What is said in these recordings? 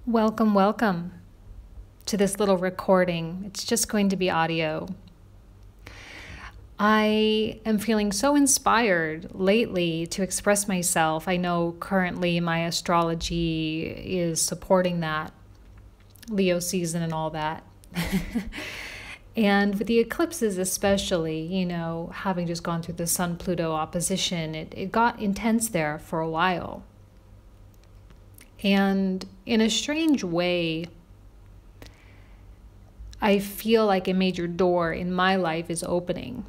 Welcome, welcome to this little recording. It's just going to be audio. I am feeling so inspired lately to express myself. I know currently my astrology is supporting that, Leo season and all that. And with the eclipses especially, having just gone through the Sun-Pluto opposition, it got intense there for a while. And in a strange way, I feel like a major door in my life is opening,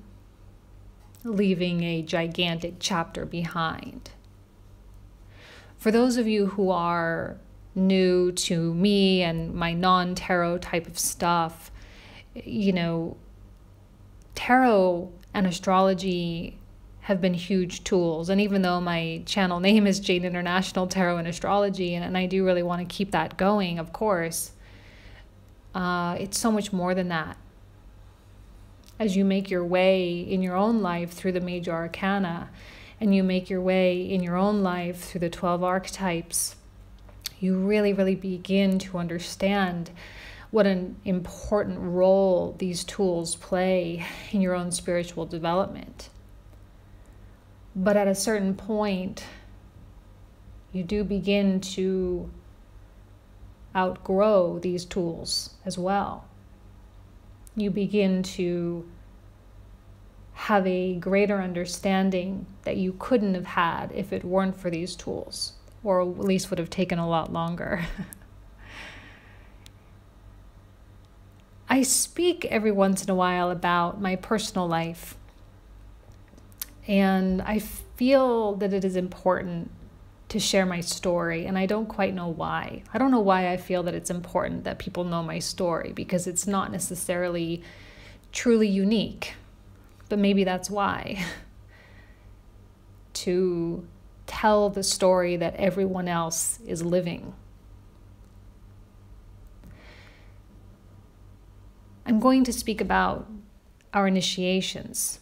leaving a gigantic chapter behind. For those of you who are new to me and my non-tarot type of stuff, tarot and astrology have been huge tools. And even though my channel name is Jade International Tarot and Astrology, and I do really want to keep that going, of course, it's so much more than that. As you make your way in your own life through the major arcana, and you make your way in your own life through the 12 archetypes, you really, really begin to understand what an important role these tools play in your own spiritual development. But at a certain point, you do begin to outgrow these tools as well. You begin to have a greater understanding that you couldn't have had if it weren't for these tools, or at least would have taken a lot longer. I speak every once in a while about my personal life. And I feel that it is important to share my story, and I don't quite know why. I don't know why I feel that it's important that people know my story, because it's not necessarily truly unique. But maybe that's why. To tell the story that everyone else is living. I'm going to speak about our initiations.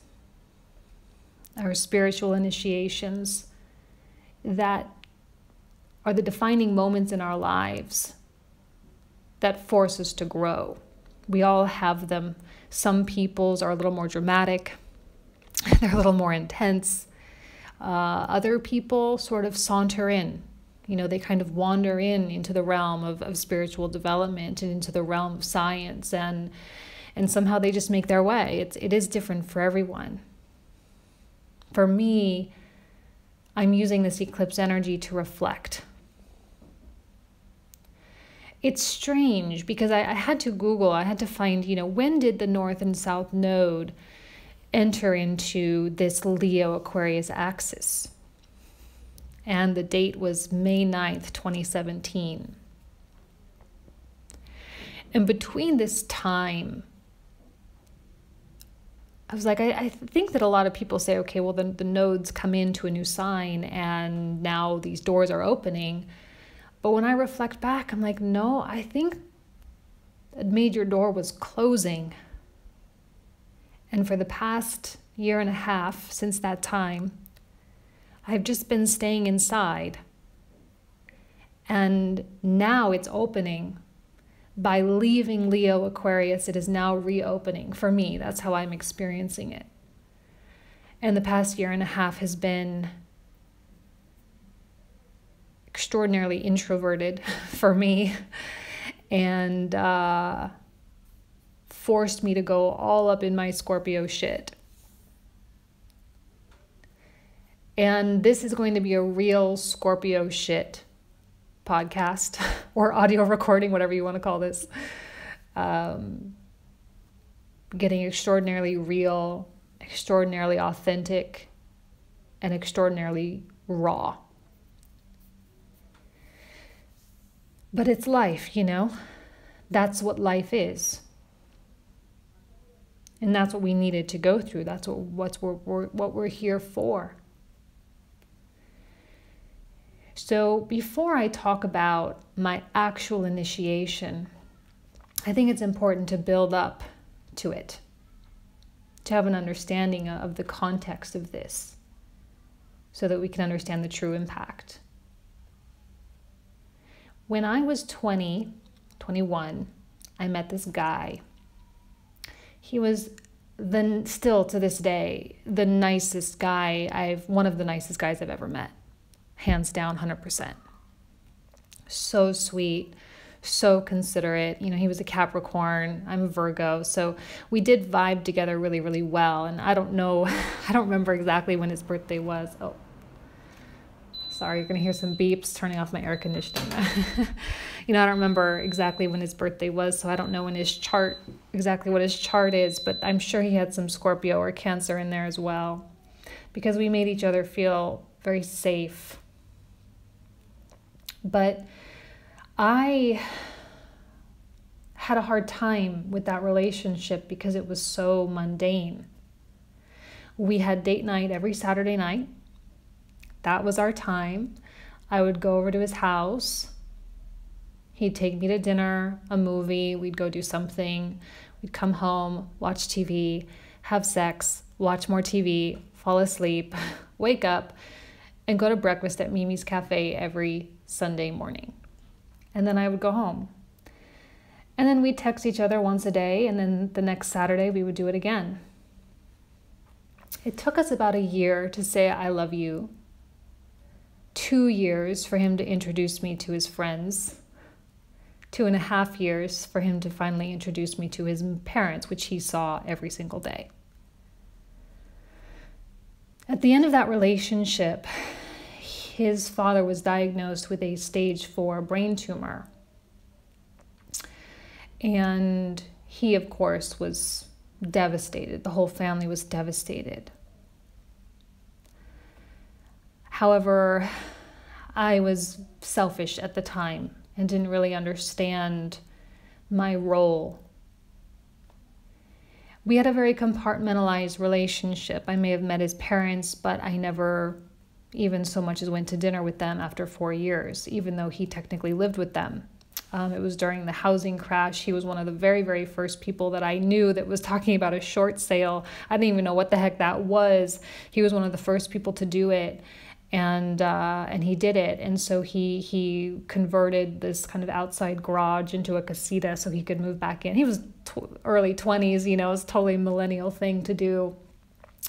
Our spiritual initiations that are the defining moments in our lives that force us to grow. We all have them. Some people's are a little more dramatic. They're a little more intense. Other people sort of saunter in. They kind of wander into the realm of spiritual development and into the realm of science, and somehow they just make their way. It is different for everyone. For me, I'm using this eclipse energy to reflect. It's strange because I had to Google, I had to find, when did the North and South Node enter into this Leo Aquarius axis? And the date was May 9th, 2017. And between this time, I was like, I think that a lot of people say, okay, well, the nodes come into a new sign and now these doors are opening. But when I reflect back, I'm like, no, I think a major door was closing. And for the past year and a half since that time, I've just been staying inside. And now it's opening. By leaving Leo Aquarius, it is now reopening. For me, that's how I'm experiencing it. And the past year and a half has been extraordinarily introverted for me, and forced me to go all up in my Scorpio shit. And this is going to be a real Scorpio shit podcast or audio recording, whatever you want to call this. Getting extraordinarily real, extraordinarily authentic, and extraordinarily raw. But it's life, That's what life is. And that's what we needed to go through. That's what we're here for. So before I talk about my actual initiation, I think it's important to build up to it, to have an understanding of the context of this, so that we can understand the true impact. When I was 20, 21, I met this guy. He was still to this day, the nicest guy one of the nicest guys I've ever met. Hands down, 100%. So sweet, so considerate. You know, he was a Capricorn, I'm a Virgo, so we did vibe together really, really well. And I don't remember exactly when his birthday was. Oh, sorry, you're gonna hear some beeps, turning off my air conditioning. You know, I don't remember exactly when his birthday was, so I don't know exactly what his chart is, but I'm sure he had some Scorpio or Cancer in there as well, because we made each other feel very safe. But I had a hard time with that relationship because it was so mundane. We had date night every Saturday night. That was our time. I would go over to his house. He'd take me to dinner, a movie. We'd go do something. We'd come home, watch TV, have sex, watch more TV, fall asleep, wake up, and go to breakfast at Mimi's Cafe every Sunday morning. And then I would go home. And then we'd text each other once a day, and then the next Saturday we would do it again. It took us about a year to say I love you. 2 years for him to introduce me to his friends. 2.5 years for him to finally introduce me to his parents, which he saw every single day. At the end of that relationship, his father was diagnosed with a stage 4 brain tumor. And he, of course, was devastated. The whole family was devastated. However, I was selfish at the time and didn't really understand my role. We had a very compartmentalized relationship. I may have met his parents, but I never even so much as went to dinner with them after 4 years, even though he technically lived with them. It was during the housing crash. He was one of the very, very first people that I knew that was talking about a short sale. I didn't even know what the heck that was. He was one of the first people to do it. And he did it. And so he converted this kind of outside garage into a casita so he could move back in. He was early 20s, you know, it's totally a millennial thing to do.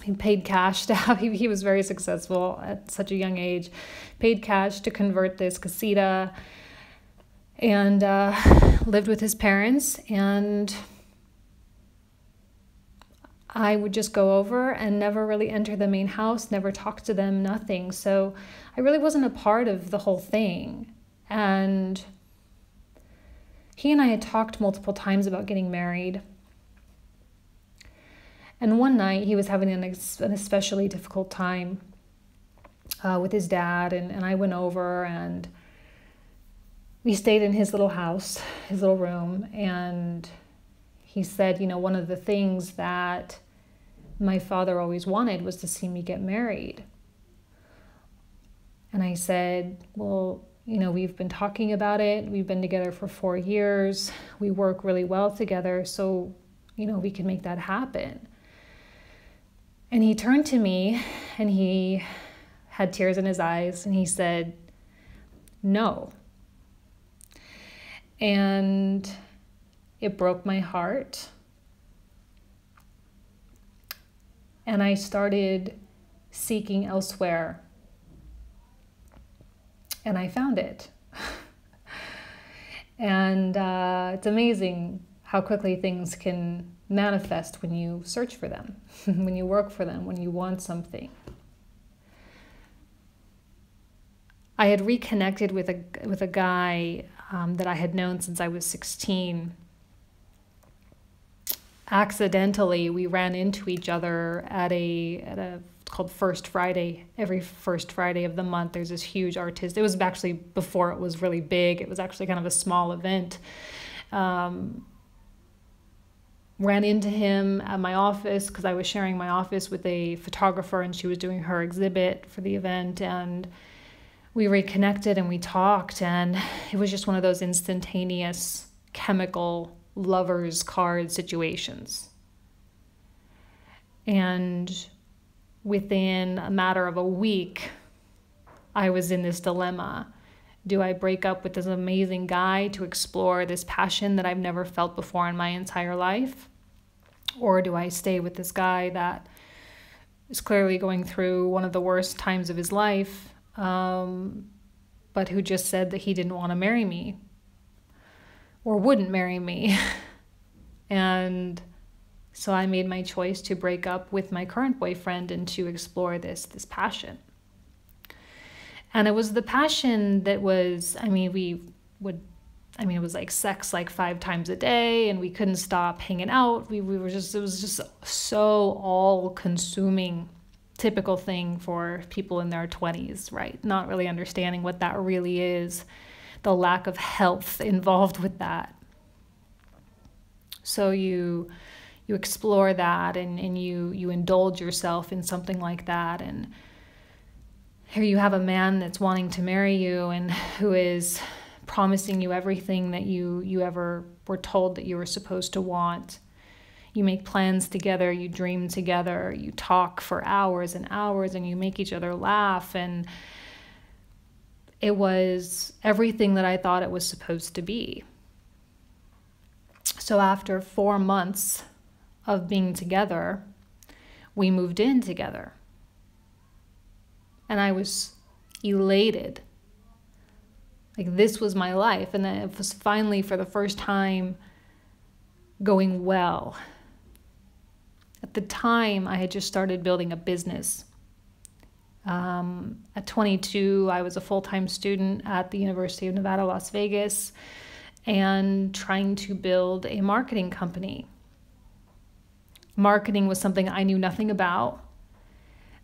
He paid cash to have, he was very successful at such a young age, paid cash to convert this casita, and lived with his parents. And I would just go over and never really enter the main house, never talk to them, nothing. So I really wasn't a part of the whole thing. And he and I had talked multiple times about getting married. And one night he was having an especially difficult time with his dad, and I went over and we stayed in his little house, his little room, and he said, you know, one of the things that my father always wanted was to see me get married. And I said, well, you know, we've been talking about it. We've been together for 4 years. We work really well together. So, you know, we can make that happen. And he turned to me and he had tears in his eyes and he said, no. And it broke my heart. And I started seeking elsewhere. And I found it. And it's amazing how quickly things can manifest when you search for them, when you work for them, when you want something. I had reconnected with a guy that I had known since I was 16. Accidentally, we ran into each other at a it's called First Friday. Every first Friday of the month, there's this huge artist. It was actually before it was really big. It was actually kind of a small event. Ran into him at my office because I was sharing my office with a photographer and she was doing her exhibit for the event, and we reconnected and we talked, and it was just one of those instantaneous chemical lovers card situations. And within a matter of a week, I was in this dilemma. Do I break up with this amazing guy to explore this passion that I've never felt before in my entire life? Or do I stay with this guy that is clearly going through one of the worst times of his life, but who just said that he didn't want to marry me or wouldn't marry me? And so I made my choice to break up with my current boyfriend and to explore this passion. And it was the passion that was, it was like sex like 5 times a day, and we couldn't stop hanging out. It was just so all-consuming, typical thing for people in their 20s, right? Not really understanding what that really is, the lack of health involved with that. So you explore that and you indulge yourself in something like that, and here you have a man that's wanting to marry you and who is promising you everything that you ever were told that you were supposed to want. You make plans together, you dream together, you talk for hours and hours, and you make each other laugh. And it was everything that I thought it was supposed to be. So after 4 months of being together, we moved in together. And I was elated. Like, this was my life. And it was finally, for the first time, going well. At the time, I had just started building a business. At 22, I was a full-time student at the University of Nevada, Las Vegas, and trying to build a marketing company. Marketing was something I knew nothing about.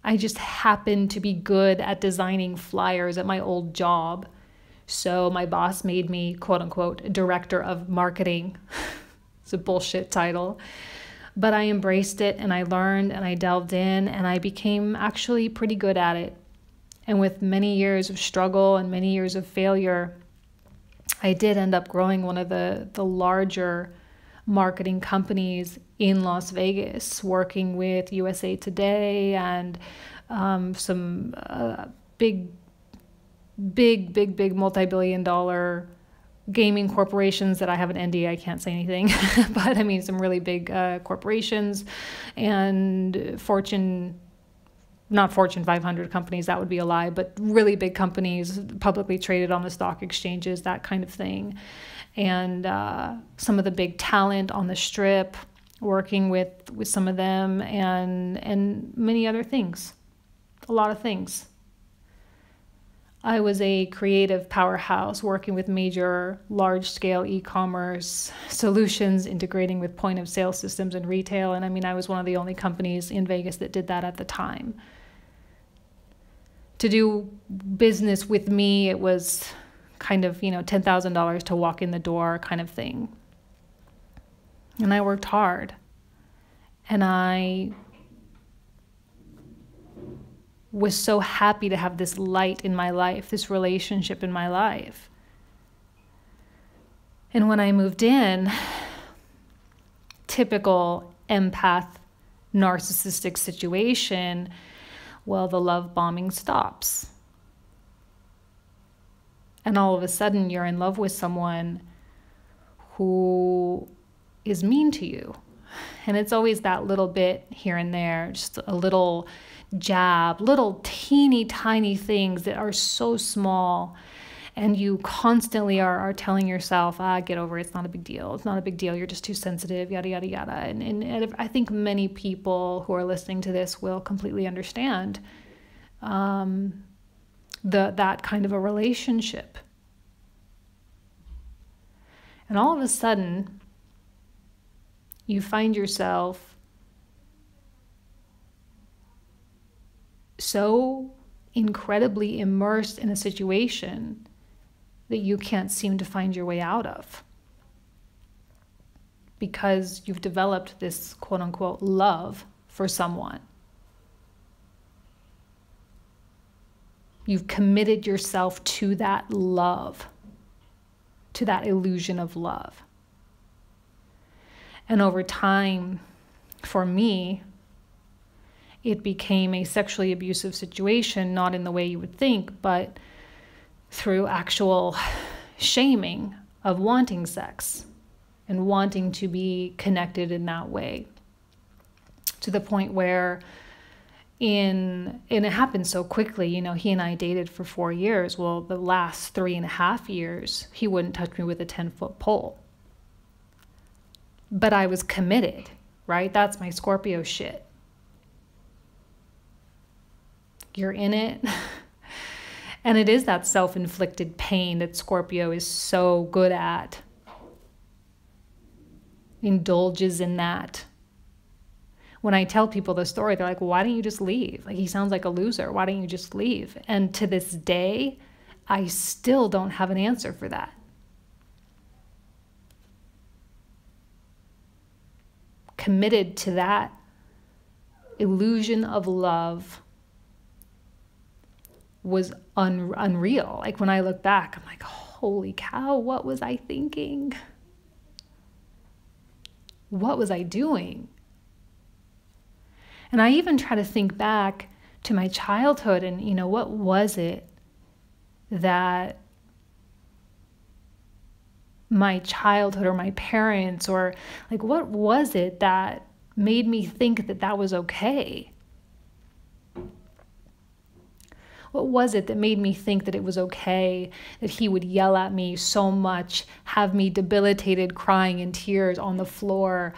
I just happened to be good at designing flyers at my old job. So my boss made me, quote unquote, director of marketing. It's a bullshit title. But I embraced it, and I learned, and I delved in, and I became actually pretty good at it. And with many years of struggle and many years of failure, I did end up growing one of the larger marketing companies in Las Vegas, working with USA Today and some big multi-billion-dollar gaming corporations that I have an NDA, I can't say anything, but I mean some really big corporations and not Fortune 500 companies, that would be a lie, but really big companies, publicly traded on the stock exchanges, that kind of thing. And some of the big talent on the Strip, working with some of them, and many other things, a lot of things. I was a creative powerhouse working with major large-scale e-commerce solutions, integrating with point-of-sale systems and retail. And I mean, I was one of the only companies in Vegas that did that at the time. To do business with me, it was kind of, $10,000 to walk in the door kind of thing. And I worked hard. And I was so happy to have this light in my life, this relationship in my life. And when I moved in, typical empath, narcissistic situation, well, the love bombing stops. And all of a sudden, you're in love with someone who is mean to you. And it's always that little bit here and there, just a little jab, little teeny tiny things that are so small. And you constantly are telling yourself, get over it, it's not a big deal. It's not a big deal. You're just too sensitive, yada, yada, yada. And I think many people who are listening to this will completely understand that kind of a relationship. And all of a sudden, you find yourself so incredibly immersed in a situation that you can't seem to find your way out of, because you've developed this quote unquote love for someone. You've committed yourself to that love, to that illusion of love. And over time, for me, it became a sexually abusive situation, not in the way you would think, but through actual shaming of wanting sex and wanting to be connected in that way, to the point where and it happened so quickly, you know, he and I dated for 4 years. Well, the last 3.5 years, he wouldn't touch me with a 10-foot pole. But I was committed, right? That's my Scorpio shit. You're in it. And it is that self-inflicted pain that Scorpio is so good at. Indulges in that. When I tell people the story, they're like, well, why don't you just leave? Like, he sounds like a loser. Why don't you just leave? And to this day, I still don't have an answer for that. Committed to that illusion of love was unreal. Like, when I look back, I'm like, holy cow, what was I thinking? What was I doing? And I even try to think back to my childhood and, you know, what was it that my childhood or my parents or like, what was it that made me think that that was okay? What was it that made me think that it was okay that he would yell at me so much, have me debilitated, crying in tears on the floor,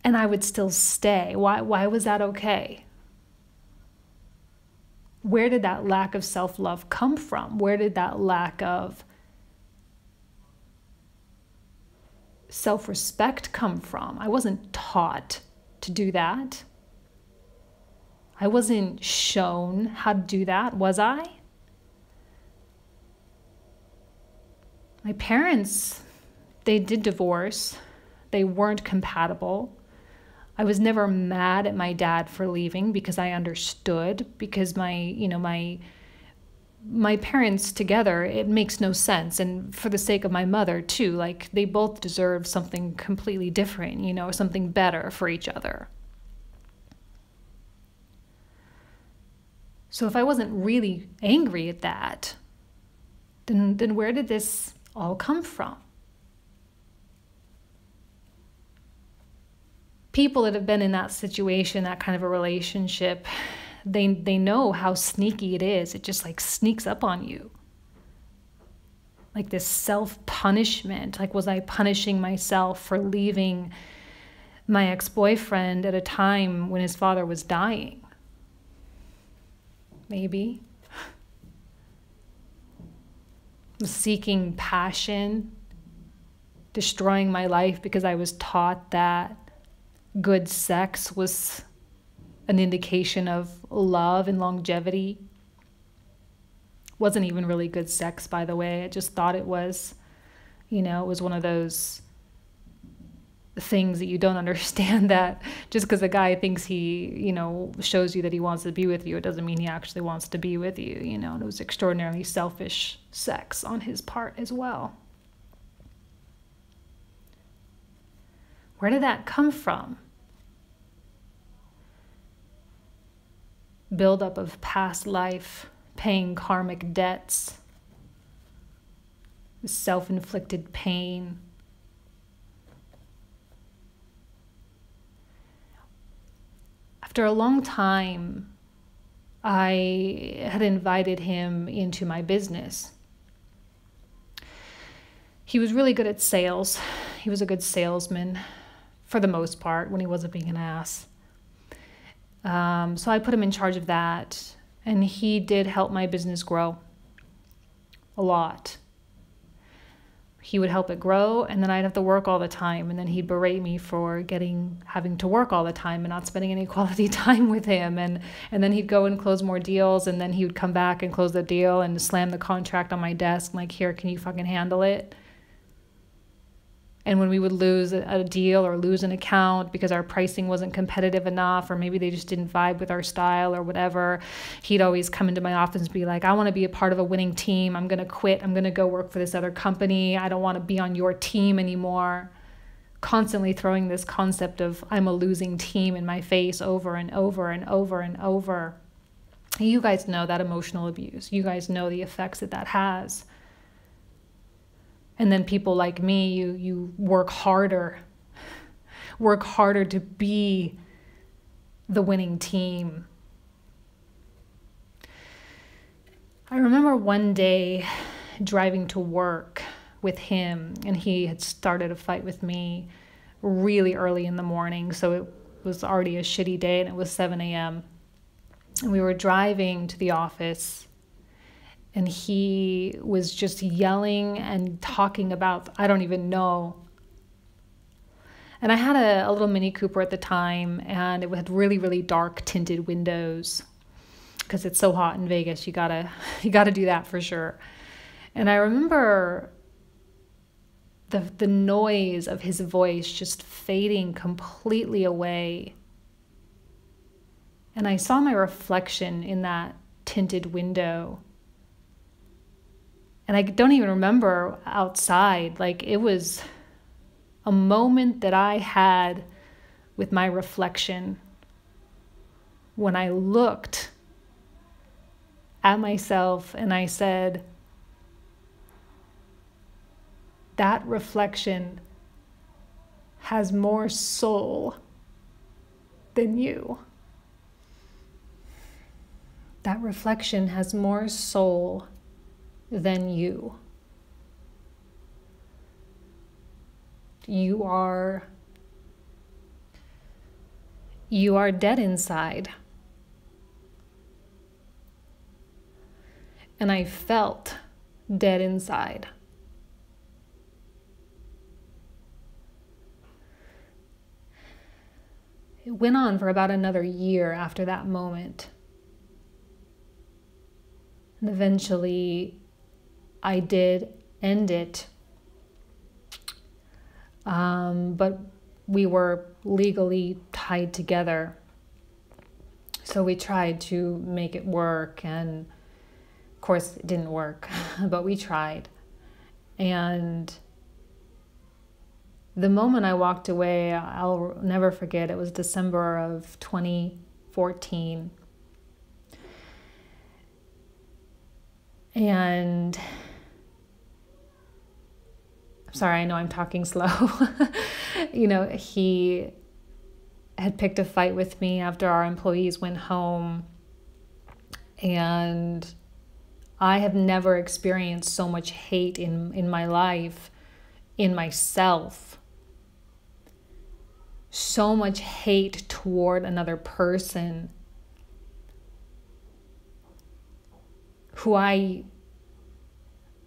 and I would still stay? Why was that okay? Where did that lack of self-love come from? Where did that lack of self-respect come from? I wasn't taught to do that. I wasn't shown how to do that, was I? My parents, they did divorce. They weren't compatible. I was never mad at my dad for leaving because I understood, because my parents together, it makes no sense. And for the sake of my mother too, like, they both deserve something completely different, you know, something better for each other. So if I wasn't really angry at that, then where did this all come from? People that have been in that situation, that kind of a relationship, they know how sneaky it is. It just like sneaks up on you. Like this self-punishment. Like, was I punishing myself for leaving my ex-boyfriend at a time when his father was dying? Maybe. Seeking passion, destroying my life because I was taught that good sex was an indication of love and longevity. Wasn't even really good sex, by the way. I just thought it was, you know, it was one of those things that you don't understand, that just because a guy thinks he, you know, shows you that he wants to be with you, it doesn't mean he actually wants to be with you, you know. And it was extraordinarily selfish sex on his part as well. Where did that come from? Buildup of past life, paying karmic debts, self-inflicted pain. After a long time, I had invited him into my business. He was really good at sales. He was a good salesman for the most part when he wasn't being an ass. So I put him in charge of that, and he did help my business grow a lot. He would help it grow, and then I'd have to work all the time, and then he'd berate me for having to work all the time and not spending any quality time with him, and then he'd go and close more deals, and then he would come back and close the deal and slam the contract on my desk, like, here, can you fucking handle it? And when we would lose a deal or lose an account because our pricing wasn't competitive enough, or maybe they just didn't vibe with our style or whatever, he'd always come into my office and be like, I want to be a part of a winning team. I'm going to quit. I'm going to go work for this other company. I don't want to be on your team anymore. Constantly throwing this concept of I'm a losing team in my face over and over and over and over. You guys know that emotional abuse. You guys know the effects that that has. And then people like me, you work harder to be the winning team. I remember one day driving to work with him, and he had started a fight with me really early in the morning. So it was already a shitty day, and it was 7 a.m. And we were driving to the office, and he was just yelling and talking about, I don't even know. And I had a little Mini Cooper at the time, and it had really, really dark tinted windows because it's so hot in Vegas. You gotta do that for sure. And I remember the noise of his voice just fading completely away. And I saw my reflection in that tinted window. And I don't even remember outside. Like, it was a moment that I had with my reflection when I looked at myself and I said, that reflection has more soul than you. That reflection has more soul than you. You are dead inside. And I felt dead inside. It went on for about another year after that moment. And eventually I did end it. But we were legally tied together. So we tried to make it work, and of course it didn't work, but we tried. And the moment I walked away, I'll never forget. It was December of 2014. And sorry, I know I'm talking slow. He had picked a fight with me after our employees went home. And I have never experienced so much hate in my life, in myself. So much hate toward another person who I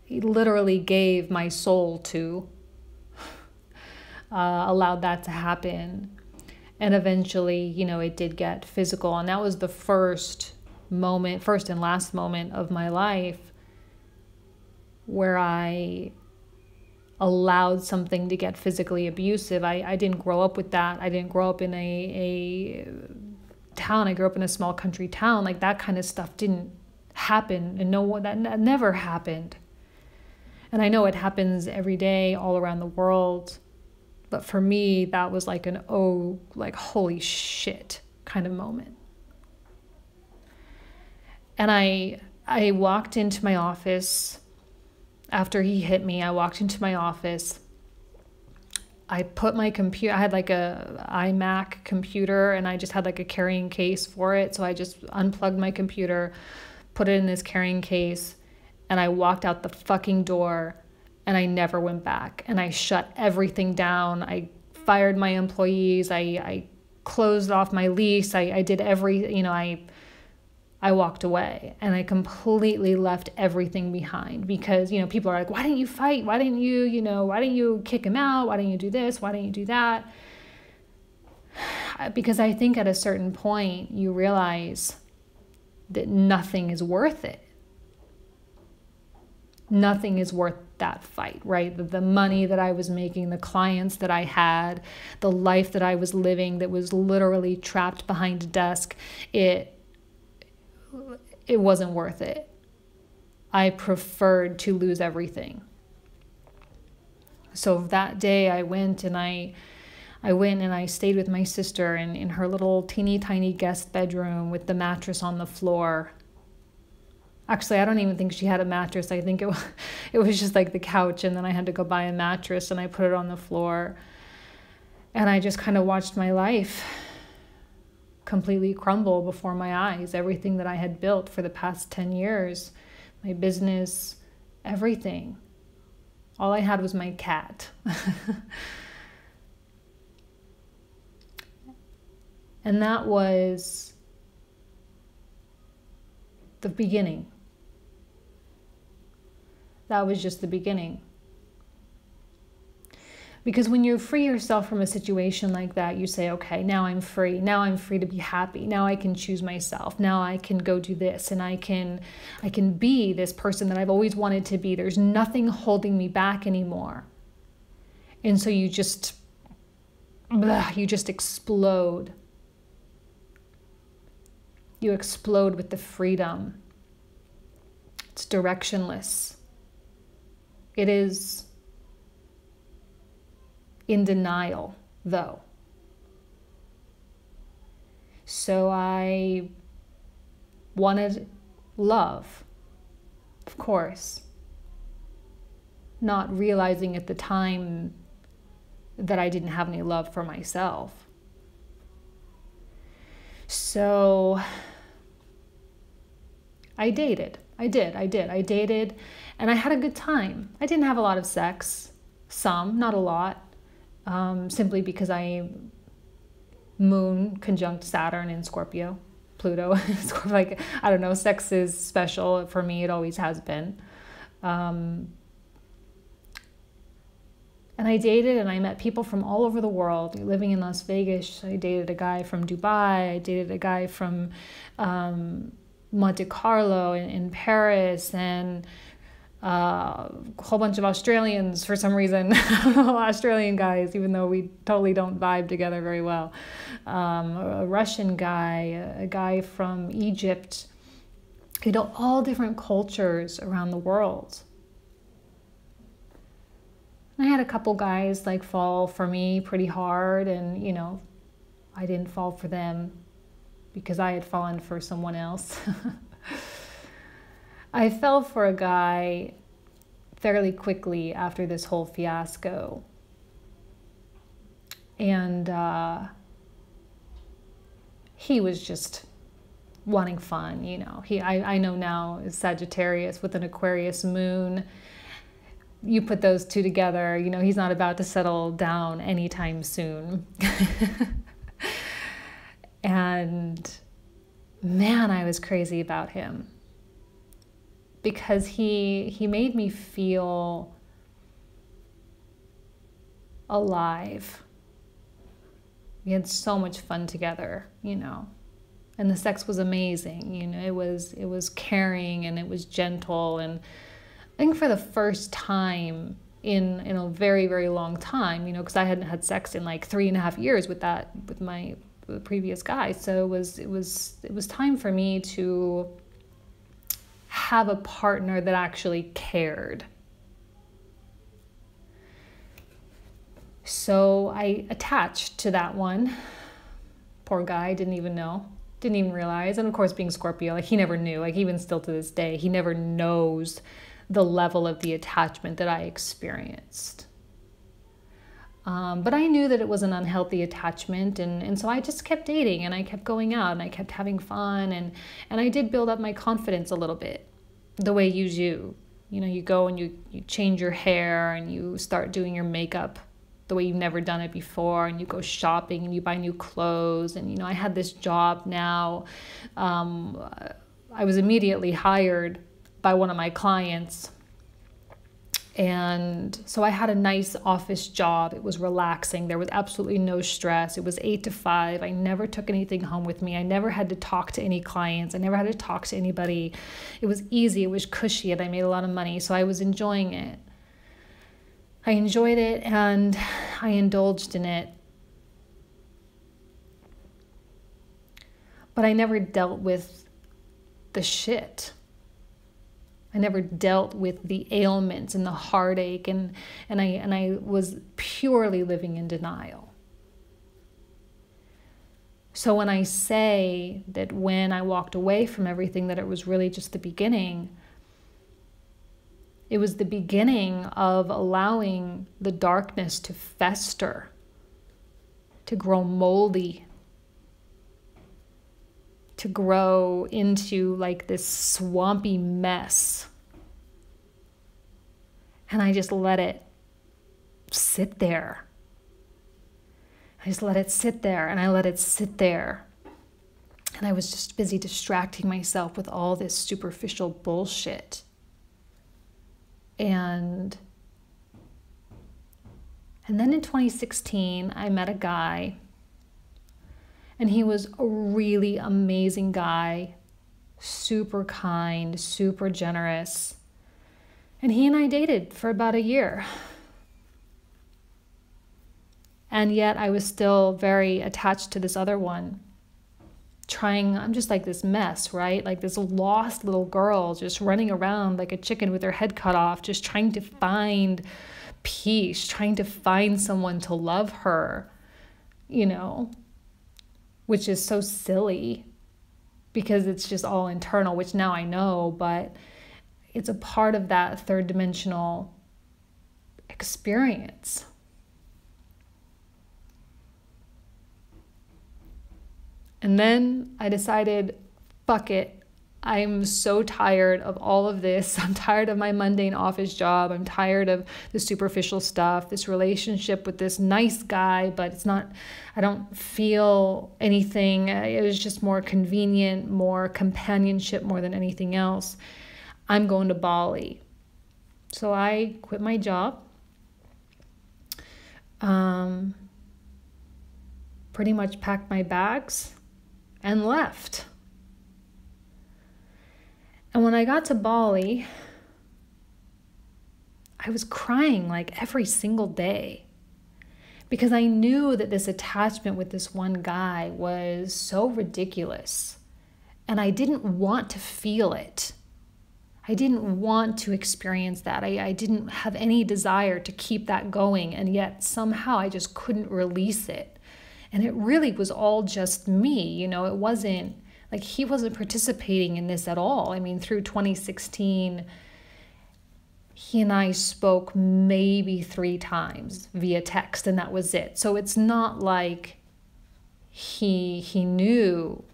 literally gave my soul to, allowed that to happen. And eventually, it did get physical. And that was the first and last moment of my life where I allowed something to get physically abusive. I didn't grow up with that. I didn't grow up in a town. I grew up in a small country town. Like, that kind of stuff didn't happen. And that never happened. And I know it happens every day all around the world. But for me, that was like holy shit kind of moment. And I walked into my office after he hit me. I walked into my office. I put my computer, I had like a iMac computer, and I just had like a carrying case for it. So I just unplugged my computer, put it in this carrying case, and I walked out the fucking door, and I never went back. And I shut everything down. I fired my employees. I closed off my lease. I did I walked away, and I completely left everything behind because, people are like, why didn't you fight? Why didn't you, why didn't you kick him out? Why didn't you do this? Why didn't you do that? Because I think at a certain point you realize that nothing is worth it. Nothing is worth that fight, right? The money that I was making, the clients that I had, the life that I was living that was literally trapped behind a desk, it wasn't worth it. I preferred to lose everything. So that day I went and I stayed with my sister in her little teeny tiny guest bedroom with the mattress on the floor. Actually, I don't even think she had a mattress. I think it was just like the couch, and then I had to go buy a mattress and I put it on the floor. And I just kind of watched my life completely crumble before my eyes. Everything that I had built for the past 10 years, my business, everything. All I had was my cat. And that was the beginning. That was just the beginning. Because when you free yourself from a situation like that, you say, okay, now I'm free. Now I'm free to be happy. Now I can choose myself. Now I can go do this, and I can be this person that I've always wanted to be. There's nothing holding me back anymore. And so you just explode. You explode with the freedom. It's directionless. It is in denial, though. So I wanted love, of course, not realizing at the time that I didn't have any love for myself. So I dated. I dated, and I had a good time. I didn't have a lot of sex, some, not a lot, simply because I moon conjunct Saturn in Scorpio, Pluto. Like, I don't know, sex is special for me. It always has been. And I dated, and I met people from all over the world. Living in Las Vegas, I dated a guy from Dubai. I dated a guy from Monte Carlo in Paris, and a whole bunch of Australians for some reason. Australian guys, even though we totally don't vibe together very well. A Russian guy, a guy from Egypt. You know, all different cultures around the world. I had a couple guys like fall for me pretty hard, and you know, I didn't fall for them because I had fallen for someone else. I fell for a guy fairly quickly after this whole fiasco. And he was just wanting fun, you know. I know now is Sagittarius with an Aquarius moon. You put those two together, you know, he's not about to settle down anytime soon. And man, I was crazy about him because he made me feel alive. We had so much fun together, you know, and the sex was amazing. You know, it was caring, and it was gentle, and I think for the first time in a very, very long time, you know, because I hadn't had sex in like 3.5 years with my previous guy. So it was time for me to have a partner that actually cared. So I attached to that one. Poor guy, didn't even realize. And of course, being Scorpio, like, he never knew. Like, even still to this day, he never knows the level of the attachment that I experienced. But I knew that it was an unhealthy attachment, and so I just kept dating, and I kept going out, and I kept having fun, and I did build up my confidence a little bit, the way you do. You know, you go and you change your hair, and you start doing your makeup the way you've never done it before, and you go shopping, and you buy new clothes, and you know, I had this job now. I was immediately hired by one of my clients. And so I had a nice office job. It was relaxing. There was absolutely no stress. It was 8 to 5. I never took anything home with me. I never had to talk to any clients. I never had to talk to anybody. It was easy. It was cushy, and I made a lot of money. So I was enjoying it. I enjoyed it, and I indulged in it. But I never dealt with the shit. I never dealt with the ailments and the heartache, and I was purely living in denial. So when I say that when I walked away from everything, that it was really just the beginning, it was the beginning of allowing the darkness to fester, to grow moldy, to grow into like this swampy mess. And I just let it sit there. I just let it sit there, and I let it sit there. And I was just busy distracting myself with all this superficial bullshit. And then in 2016, I met a guy, and he was a really amazing guy, super kind, super generous. And he and I dated for about a year. And yet I was still very attached to this other one. I'm just like this mess, right? Like this lost little girl just running around like a chicken with her head cut off, just trying to find peace, trying to find someone to love her, which is so silly because it's just all internal, which now I know, but it's a part of that third dimensional experience. And then I decided, fuck it. I'm so tired of all of this. I'm tired of my mundane office job. I'm tired of the superficial stuff, this relationship with this nice guy, but I don't feel anything. It was just more convenient, more companionship more than anything else. I'm going to Bali. So I quit my job. Pretty much packed my bags and left. And when I got to Bali, I was crying like every single day because I knew that this attachment with this one guy was so ridiculous, and I didn't want to feel it. I didn't want to experience that. I didn't have any desire to keep that going, and yet somehow I just couldn't release it. And it really was all just me, it wasn't like he wasn't participating in this at all. I mean, through 2016, he and I spoke maybe 3 times via text, and that was it. So it's not like he knew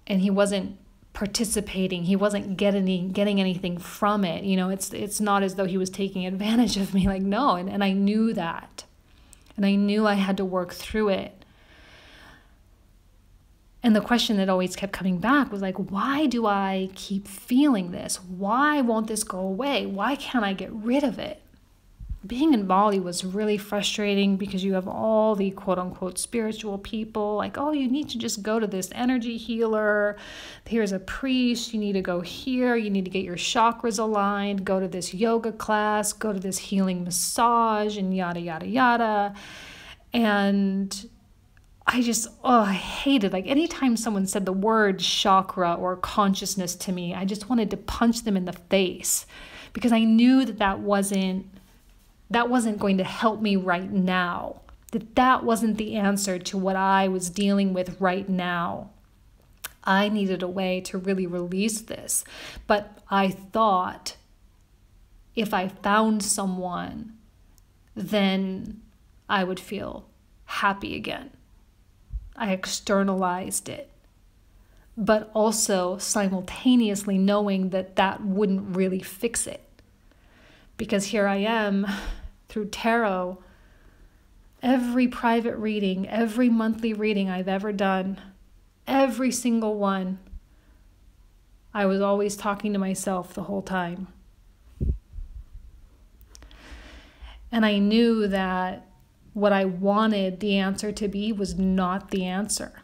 and he wasn't participating. He wasn't getting anything from it. It's not as though he was taking advantage of me. Like, no. And I knew that. And I knew I had to work through it. And the question that always kept coming back was like, why do I keep feeling this? Why won't this go away? Why can't I get rid of it? Being in Bali was really frustrating because you have all the quote unquote spiritual people like, oh, you need to just go to this energy healer. Here's a priest. You need to go here. You need to get your chakras aligned. Go to this yoga class. Go to this healing massage and yada, yada, yada. And I hated, like anytime someone said the word chakra or consciousness to me, I just wanted to punch them in the face because I knew that wasn't going to help me right now, that wasn't the answer to what I was dealing with right now. I needed a way to really release this. But I thought if I found someone, then I would feel happy again. I externalized it, but also simultaneously knowing that wouldn't really fix it. Because here I am through tarot, every private reading, every monthly reading I've ever done, every single one, I was always talking to myself the whole time. And I knew that what I wanted the answer to be was not the answer.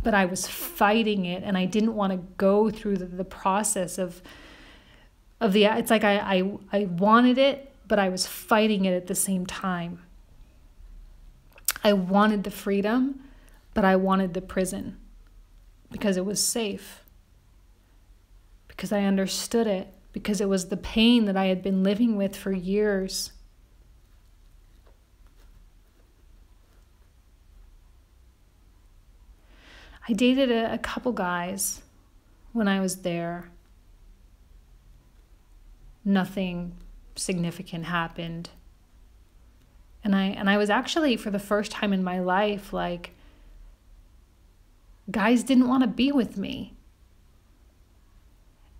But I was fighting it, and I didn't want to go through the process of it's like I wanted it, but I was fighting it at the same time. I wanted the freedom, but I wanted the prison because it was safe, because I understood it, because it was the pain that I had been living with for years. I dated a couple guys when I was there. Nothing significant happened. And I was actually, for the first time in my life, like, guys didn't want to be with me.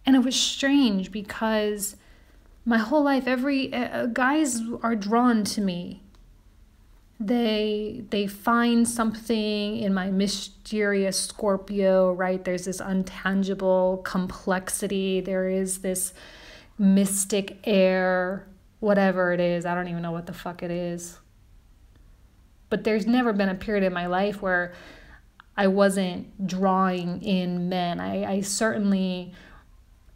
And it was strange because my whole life, guys are drawn to me. They find something in my mysterious Scorpio, right? There's this intangible complexity. There is this mystic air, whatever it is. I don't even know what the fuck it is. But there's never been a period in my life where I wasn't drawing in men. I certainly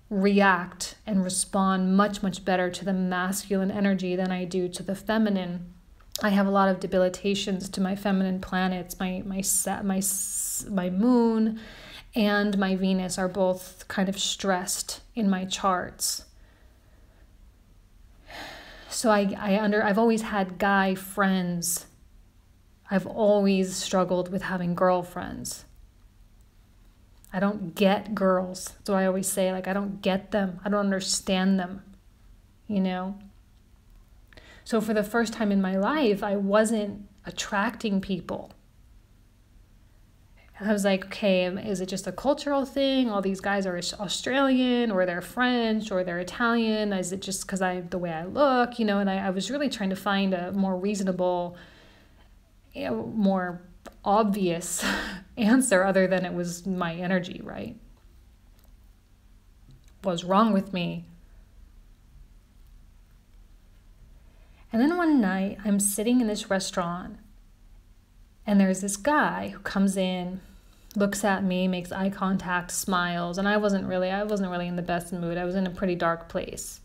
react and respond much, much better to the masculine energy than I do to the feminine. I have a lot of debilitations to my feminine planets. My moon and my Venus are both kind of stressed in my charts. So I've always had guy friends. I've always struggled with having girlfriends. I don't get girls. So I always say, like, I don't get them. I don't understand them, you know? So for the first time in my life, I wasn't attracting people. And I was like, okay, is it just a cultural thing? All these guys are Australian, or they're French, or they're Italian. Is it just because the way I look, you know? And I was really trying to find a more reasonable, you know, more obvious answer other than it was my energy, right? What's wrong with me? And then one night I'm sitting in this restaurant and there's this guy who comes in, looks at me, makes eye contact, smiles, and I wasn't really in the best mood. I was in a pretty dark place.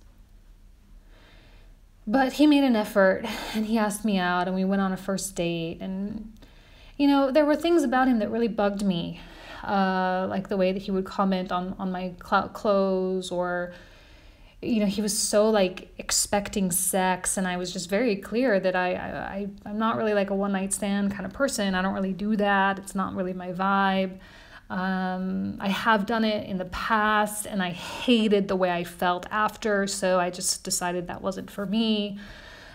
But he made an effort and he asked me out and we went on a first date. And, you know, there were things about him that really bugged me. Like the way that he would comment on my clothes, or, you know, he was so like expecting sex. And I was just very clear that I'm not really like a one night stand kind of person. I don't really do that. It's not really my vibe. I have done it in the past and I hated the way I felt after, so I just decided that wasn't for me.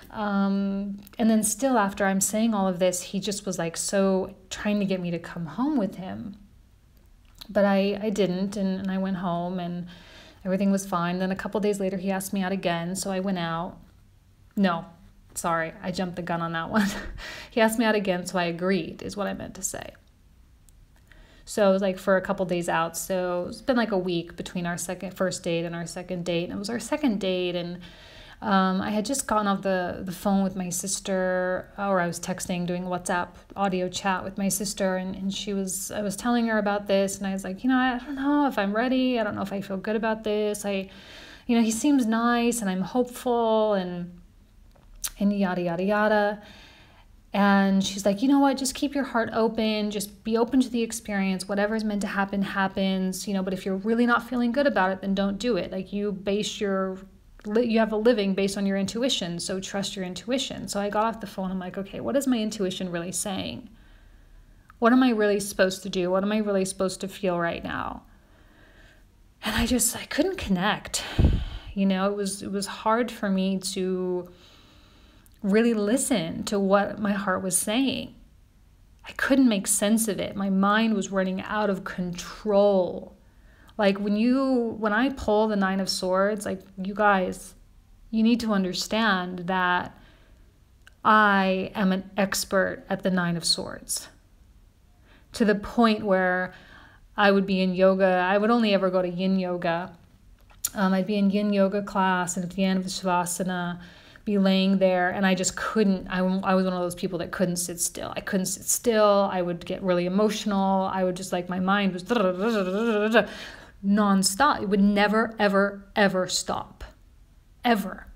And then still after I'm saying all of this, he just was like so trying to get me to come home with him. But I didn't, and I went home and everything was fine. Then a couple days later he asked me out again, so I went out. No, sorry, I jumped the gun on that one. He asked me out again, so I agreed, is what I meant to say. So it was like for a couple days out. So it's been like a week between our first date and our second date. And it was our second date. And I had just gotten off the phone with my sister, or I was texting, doing WhatsApp audio chat with my sister. And I was telling her about this. And I was like, you know, I don't know if I'm ready. I don't know if I feel good about this. You know, he seems nice and I'm hopeful and yada, yada, yada. And she's like, you know what, just keep your heart open, just be open to the experience, whatever's meant to happen, happens, you know, but if you're really not feeling good about it, then don't do it. Like you have a living based on your intuition, so trust your intuition. So I got off the phone, I'm like, okay, what is my intuition really saying? What am I really supposed to do? What am I really supposed to feel right now? And I couldn't connect. You know, it was hard for me to really listen to what my heart was saying. I couldn't make sense of it. My mind was running out of control. Like when I pull the Nine of Swords, like, you guys, you need to understand that I am an expert at the Nine of Swords. To the point where I would be in yoga. I would only ever go to yin yoga. I'd be in yin yoga class, and at the end of the Shavasana, be laying there, and I just couldn't. I was one of those people that couldn't sit still. I couldn't sit still. I would get really emotional. I would just, like, my mind was nonstop. It would never, ever, ever stop. Ever.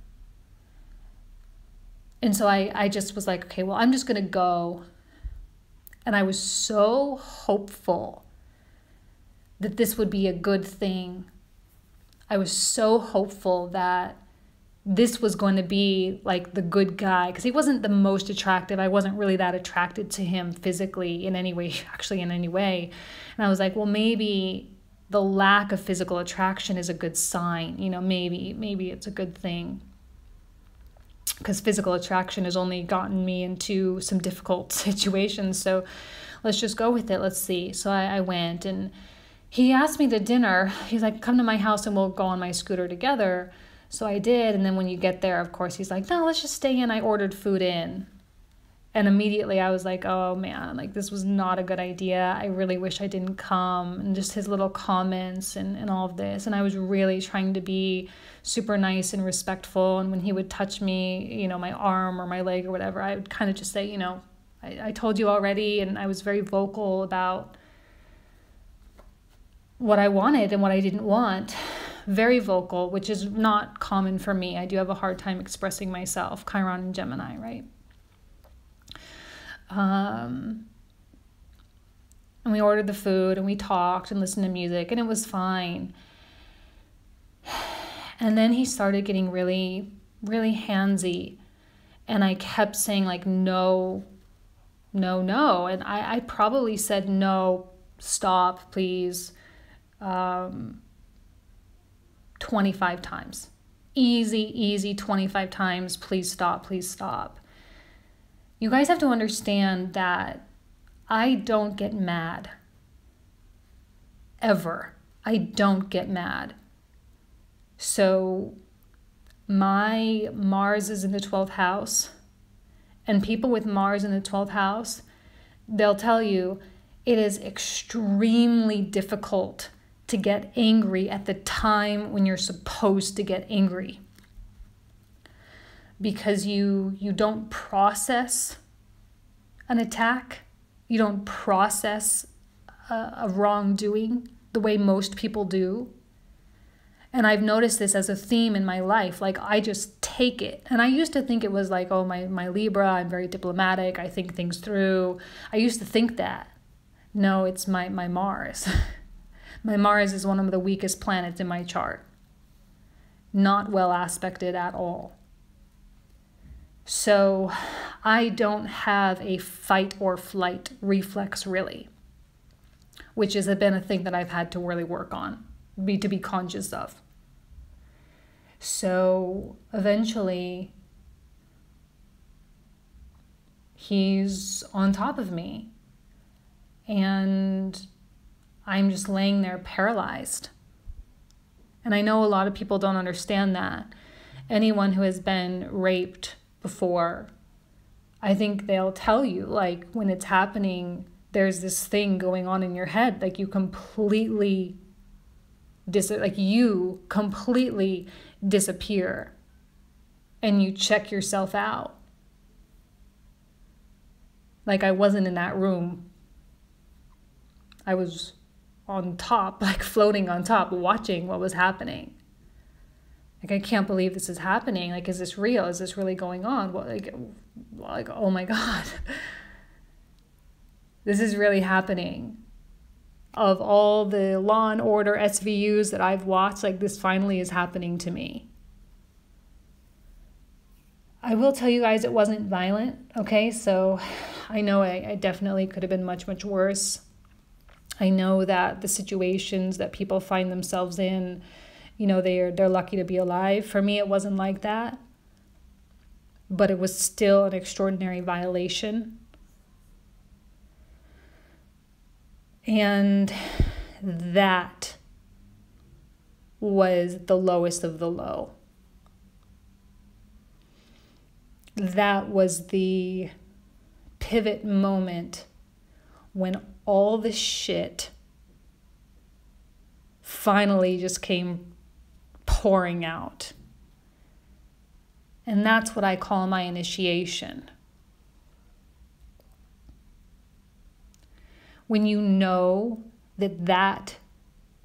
And so I just was like, okay, well, I'm just going to go. And I was so hopeful that this would be a good thing. I was so hopeful that this was going to be like the good guy, because he wasn't the most attractive. I wasn't really that attracted to him physically in any way, actually in any way. And I was like, well, maybe the lack of physical attraction is a good sign. You know, maybe it's a good thing, because physical attraction has only gotten me into some difficult situations. So let's just go with it. Let's see. So I went, and he asked me to dinner. He's like, come to my house and we'll go on my scooter together. So I did. And then when you get there, of course, he's like, no, let's just stay in. I ordered food in. And immediately I was like, oh man, like this was not a good idea. I really wish I didn't come. And just his little comments and all of this. And I was really trying to be super nice and respectful. And when he would touch me, you know, my arm or my leg or whatever, I would kind of just say, you know, I told you already. And I was very vocal about what I wanted and what I didn't want. Very vocal, which is not common for me. I do have a hard time expressing myself. Chiron and Gemini, right? And we ordered the food and we talked and listened to music, and it was fine. And then he started getting really, really handsy. And I kept saying like, no, no, no. And I probably said, no, stop, please. 25 times. Easy 25 times. Please stop, please stop. You guys have to understand that I don't get mad. Ever. I don't get mad. So my Mars is in the 12th house, and people with Mars in the 12th house, they'll tell you it is extremely difficult to get angry at the time when you're supposed to get angry, because you don't process an attack. You don't process a wrongdoing the way most people do. And I've noticed this as a theme in my life. Like, I just take it. And I used to think it was like, oh, my Libra, I'm very diplomatic. I think things through. I used to think that. No, it's my Mars. My Mars is one of the weakest planets in my chart. Not well aspected at all. So I don't have a fight or flight reflex really, which has been a thing that I've had to really work on, to be conscious of. So eventually he's on top of me, and I'm just laying there paralyzed. And I know a lot of people don't understand that. Anyone who has been raped before, I think they'll tell you, like, when it's happening, there's this thing going on in your head, like you completely disappear, and you check yourself out. Like, I wasn't in that room. I was on top, like floating on top, watching what was happening. Like, I can't believe this is happening. Like, is this real? Is this really going on? What, like, oh my God. This is really happening. Of all the Law and Order SVUs that I've watched, like, this finally is happening to me. I will tell you guys, it wasn't violent, okay? So I know I definitely could have been much, much worse. I know that the situations that people find themselves in, you know, they're lucky to be alive. For me, it wasn't like that. But it was still an extraordinary violation. And that was the lowest of the low. That was the pivot moment when all the shit finally just came pouring out. And that's what I call my initiation. When you know that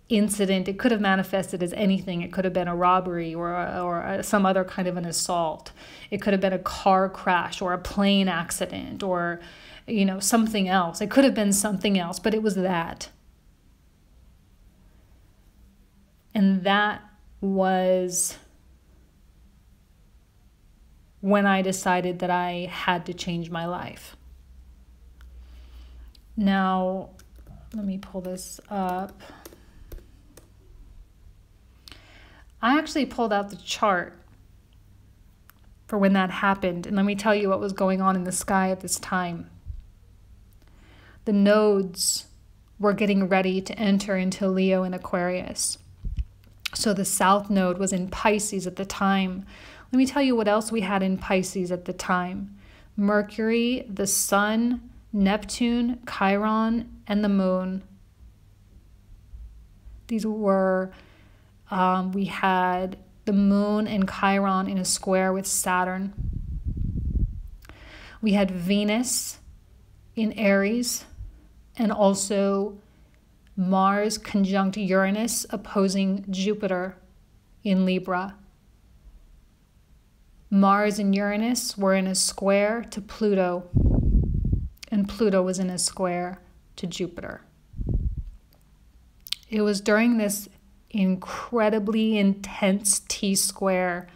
incident, it could have manifested as anything. It could have been a robbery or some other kind of an assault. It could have been a car crash or a plane accident or, you know, something else. It could have been something else, but it was that. And that was when I decided that I had to change my life. Now, let me pull this up. I actually pulled out the chart for when that happened, and let me tell you what was going on in the sky at this time. The nodes were getting ready to enter into Leo and Aquarius. So the South Node was in Pisces at the time. Let me tell you what else we had in Pisces at the time. Mercury, the Sun, Neptune, Chiron, and the Moon. These were, we had the Moon and Chiron in a square with Saturn. We had Venus in Aries, and also Mars conjunct Uranus opposing Jupiter in Libra. Mars and Uranus were in a square to Pluto, and Pluto was in a square to Jupiter. It was during this incredibly intense T-square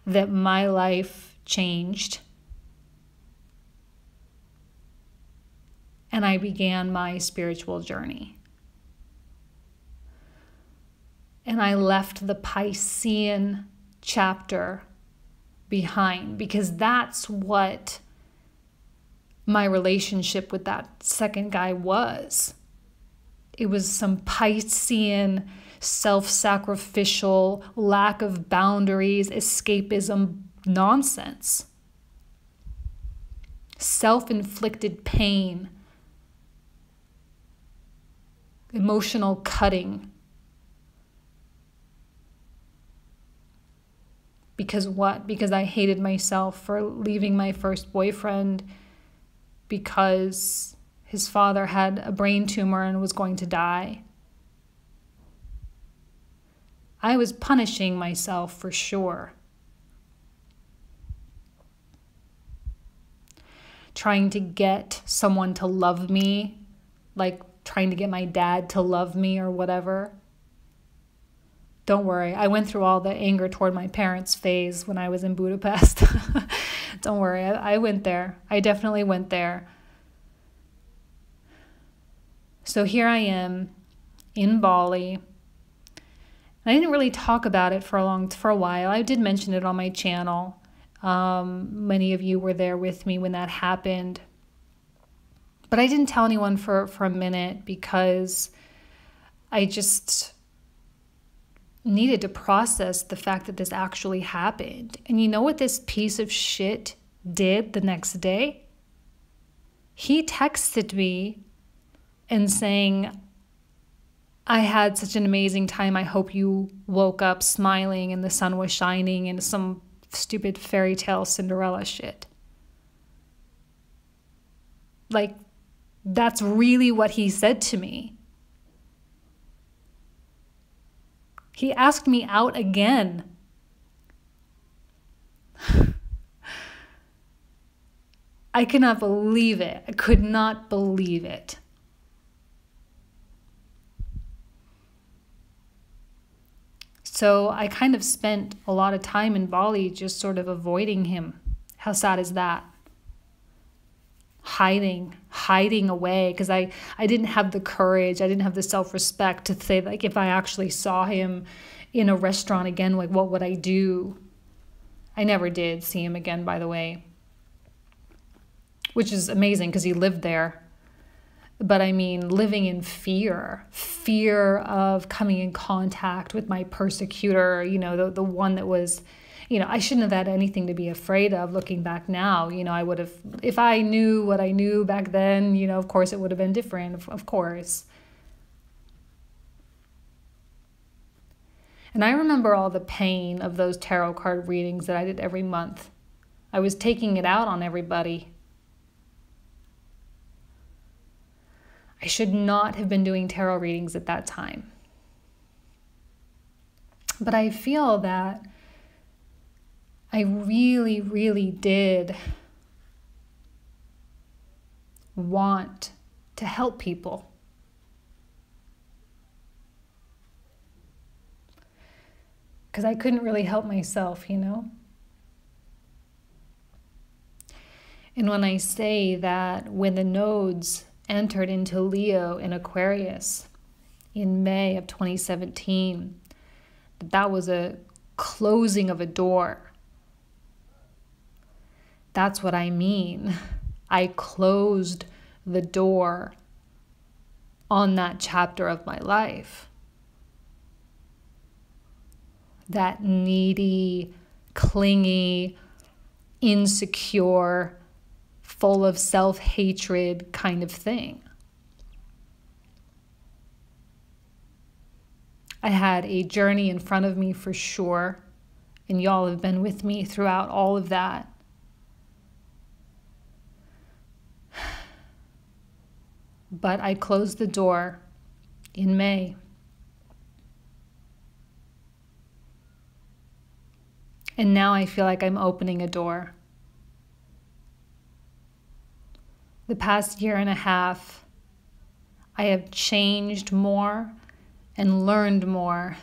that my life changed. And I began my spiritual journey. And I left the Piscean chapter behind, because that's what my relationship with that second guy was. It was some Piscean, self-sacrificial, lack of boundaries, escapism nonsense. Self-inflicted pain. Emotional cutting. Because what? Because I hated myself for leaving my first boyfriend because his father had a brain tumor and was going to die. I was punishing myself for sure. Trying to get someone to love me, like trying to get my dad to love me or whatever. Don't worry, I went through all the anger toward my parents phase when I was in Budapest. Don't worry, I went there. I definitely went there. So here I am in Bali. I didn't really talk about it for a while. I did mention it on my channel. Many of you were there with me when that happened. But I didn't tell anyone for a minute because I just needed to process the fact that this actually happened. And you know what this piece of shit did the next day? He texted me and saying, I had such an amazing time. I hope you woke up smiling and the sun was shining, and some stupid fairy tale Cinderella shit. Like, that's really what he said to me. He asked me out again. I could not believe it. I could not believe it. So I kind of spent a lot of time in Bali just sort of avoiding him. How sad is that? Hiding away, because I didn't have the courage, I didn't have the self-respect to say, like, if I actually saw him in a restaurant again, like, what would I do? I never did see him again, by the way, which is amazing because he lived there. But I mean, living in fear of coming in contact with my persecutor, you know, the one that was, you know, I shouldn't have had anything to be afraid of looking back now. You know, I would have, if I knew what I knew back then, you know, of course it would have been different, of course. And I remember all the pain of those tarot card readings that I did every month. I was taking it out on everybody. I should not have been doing tarot readings at that time. But I feel that I really, really did want to help people. Because I couldn't really help myself, you know? And when I say that when the nodes entered into Leo and Aquarius in May of 2017, that was a closing of a door. That's what I mean. I closed the door on that chapter of my life. That needy, clingy, insecure, full of self-hatred kind of thing. I had a journey in front of me for sure, and y'all have been with me throughout all of that. But I closed the door in May. And now I feel like I'm opening a door. The past year and a half, I have changed more and learned more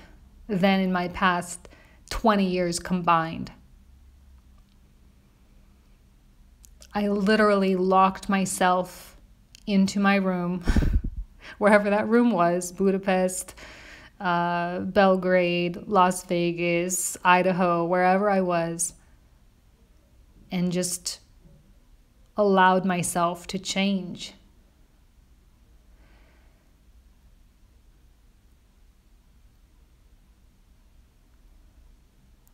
than in my past 20 years combined. I literally locked myself into my room, wherever that room was, Budapest, Belgrade, Las Vegas, Idaho, wherever I was, and just allowed myself to change.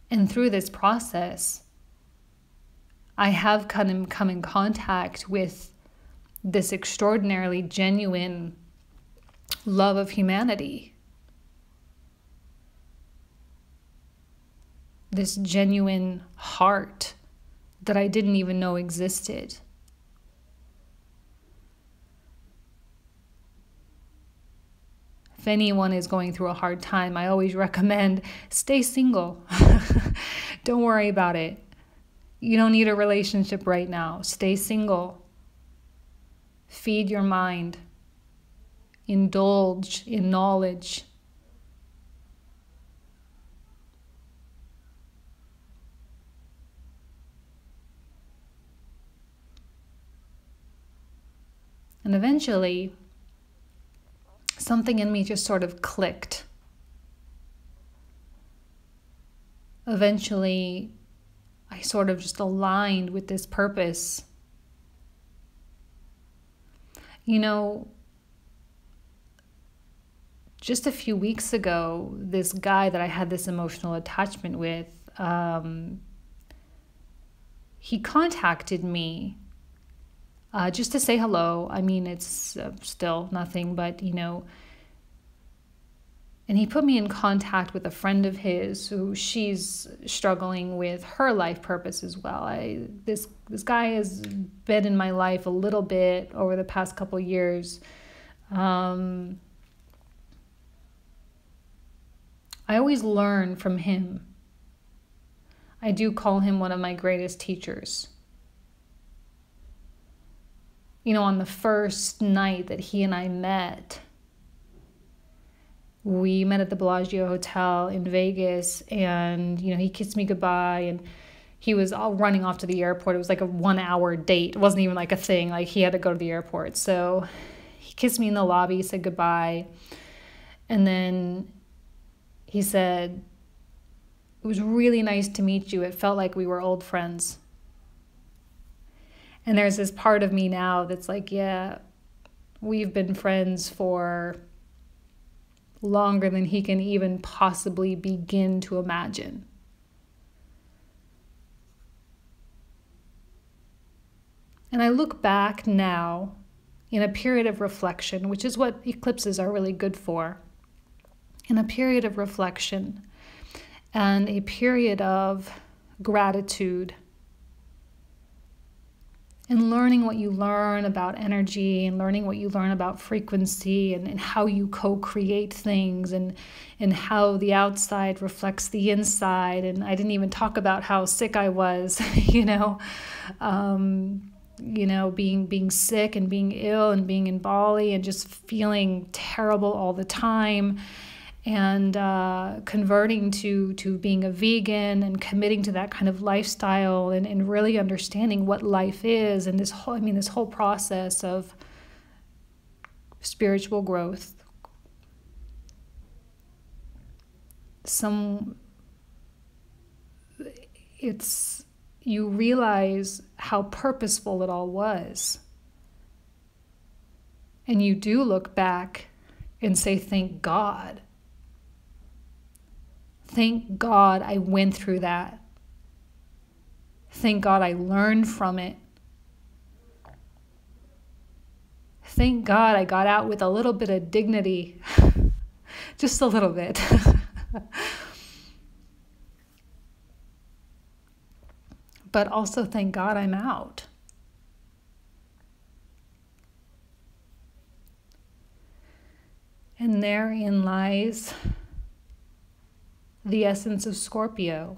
And through this process, I have come in contact with this extraordinarily genuine love of humanity. This genuine heart that I didn't even know existed. If anyone is going through a hard time, I always recommend stay single. Don't worry about it. You don't need a relationship right now. Stay single. Feed your mind. Indulge in knowledge. And eventually, something in me just sort of clicked. Eventually, I sort of just aligned with this purpose. You know, just a few weeks ago, this guy that I had this emotional attachment with, he contacted me just to say hello. I mean, it's still nothing, but, you know, and he put me in contact with a friend of his who she's struggling with her life purpose as well. This guy has been in my life a little bit over the past couple years. I always learn from him. I do call him one of my greatest teachers. You know, on the first night that he and I met, we met at the Bellagio Hotel in Vegas, and, you know, he kissed me goodbye, and he was all running off to the airport. It was like a 1-hour date. It wasn't even like a thing. Like, he had to go to the airport. So he kissed me in the lobby, said goodbye, and then he said, "It was really nice to meet you. It felt like we were old friends." And there's this part of me now that's like, yeah, we've been friends for longer than he can even possibly begin to imagine. And I look back now in a period of reflection, which is what eclipses are really good for, in a period of reflection and a period of gratitude, and learning what you learn about energy, and learning what you learn about frequency, and how you co-create things, and how the outside reflects the inside. And I didn't even talk about how sick I was, being sick and being ill and being in Bali and just feeling terrible all the time. and converting to being a vegan and committing to that kind of lifestyle, and really understanding what life is, and this whole process of spiritual growth. You realize how purposeful it all was. And you do look back and say, thank God. Thank God I went through that. Thank God I learned from it. Thank God I got out with a little bit of dignity. Just a little bit. But also thank God I'm out. And therein lies the essence of Scorpio.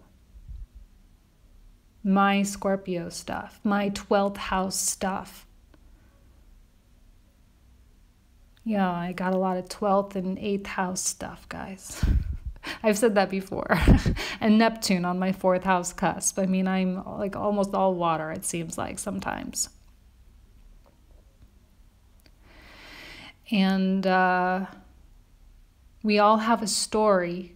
My Scorpio stuff, my 12th house stuff. Yeah, I got a lot of 12th and 8th house stuff, guys. I've said that before. And Neptune on my 4th house cusp. I mean, I'm like almost all water, it seems like sometimes. And we all have a story.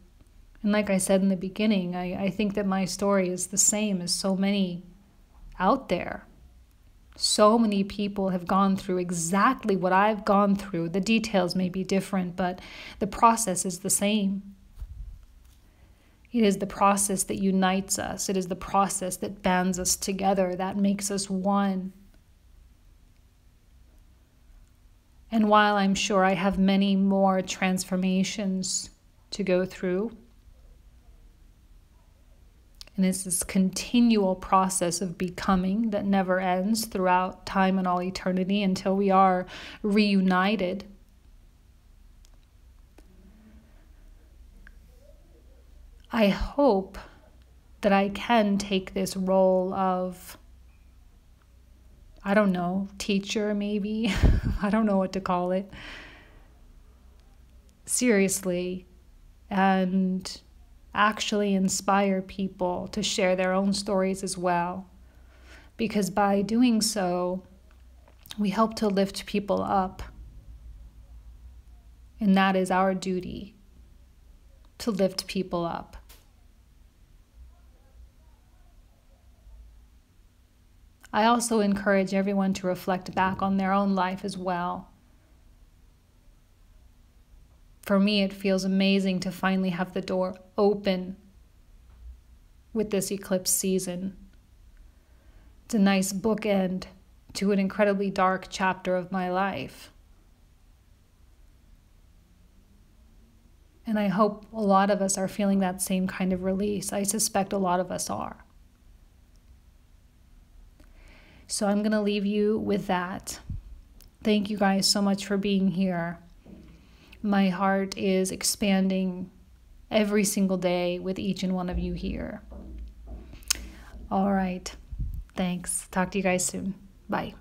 And like I said in the beginning, I think that my story is the same as so many out there. So many people have gone through exactly what I've gone through. The details may be different, but the process is the same. It is the process that unites us. It is the process that bands us together, that makes us one. And while I'm sure I have many more transformations to go through, and it's this continual process of becoming that never ends throughout time and all eternity until we are reunited. I hope that I can take this role of, I don't know, teacher maybe. I don't know what to call it. Seriously. And actually inspire people to share their own stories as well. Because by doing so, we help to lift people up. And that is our duty, to lift people up. I also encourage everyone to reflect back on their own life as well. For me, it feels amazing to finally have the door open with this eclipse season. It's a nice bookend to an incredibly dark chapter of my life. And I hope a lot of us are feeling that same kind of release. I suspect a lot of us are. So I'm going to leave you with that. Thank you guys so much for being here. My heart is expanding every single day with each and one of you here. All right. Thanks. Talk to you guys soon. Bye.